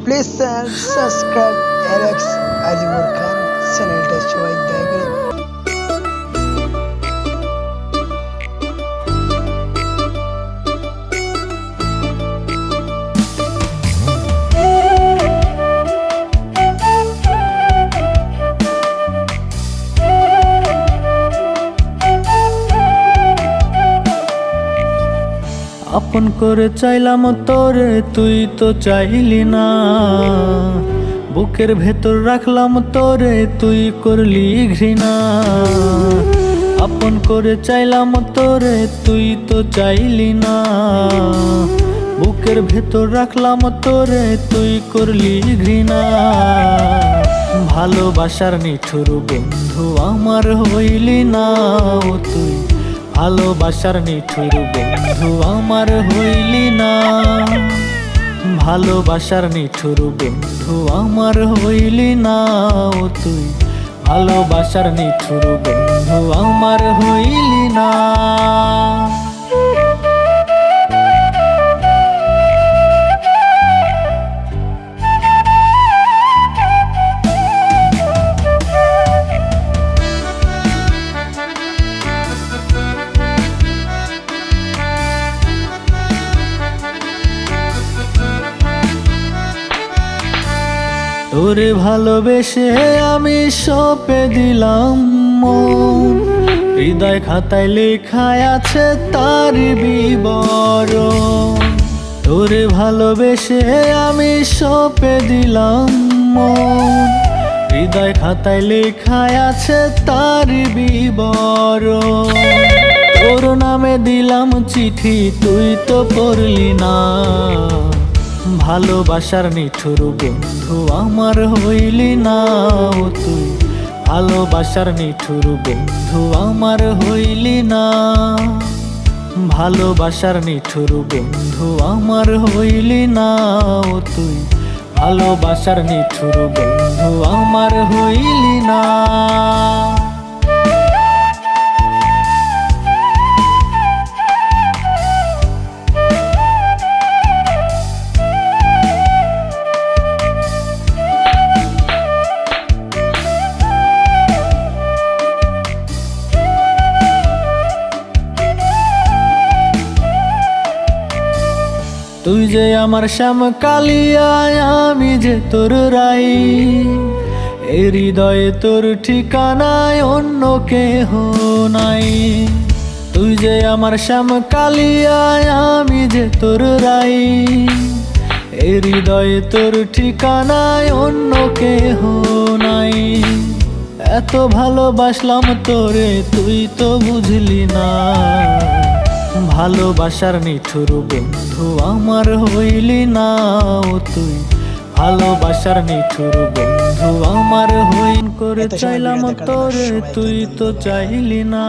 Please subscribe এরএক্স Azimur খান চ্যানেলটা সবাই দয়া করে আপন করে চাইলাম তোরে, তুই তো চাইলি না। বুকের ভেতর রাখলাম তোরে, তুই করলি ঘৃণা। আপন করে চাইলাম তোরে, তুই তো চাইলি না। বুকের ভেতর রাখলাম তোরে, তুই করলি ঘৃণা। ভালোবাসার নিঠুর বন্ধু আমার হইলি না ও তুই। ভালোবাসার নিঠুর বন্ধু আমার হইলি না। ভালোবাসার নিঠুর বন্ধু আমার হইলি না ও তুই। ভালোবাসার নিঠুর বন্ধু আমার হইলি না। তোরে ভালোবেসে আমি সঁপে দিলাম মন। হৃদয় খাতায় লেখায় আছে তার বিবরণ। তোরে ভালোবেসে আমি সঁপে দিলাম মন। হৃদয় খাতায় লেখায় আছে তার বিবরণ। তোর নামে দিলাম চিঠি, তুই তো পড়লি না। ভালোবাসার নিঠুর বন্ধু আমার হইলি না ও তুই। ভালোবাসার নিঠুর বন্ধু আমার হইলি না। ভালোবাসার নিঠুর বন্ধু আমার হইলি না ও তুই। ভালোবাসার নিঠুর বন্ধু আমার হইলি না। তুই যে আমার শ্যাম কালিয়া, আমি যে তোর রাই। এই হৃদয়ে তোর ঠিকানায় অন্য কেহ নাই। তুই যে আমার শ্যাম কালিয়া, আমি যে তোর রাই। এই হৃদয়ে তোর ঠিকানায় অন্য কেহ নাই। এত ভালোবাসলাম তোরে, তুই তো বুঝলি না। ভালোবাসার নিঠুর বন্ধু আমার হইলি না ও তুই। ভালোবাসার নিঠুর বন্ধু আমার হইন করে চাইলাম তোরে, তুই তো চাইলি না।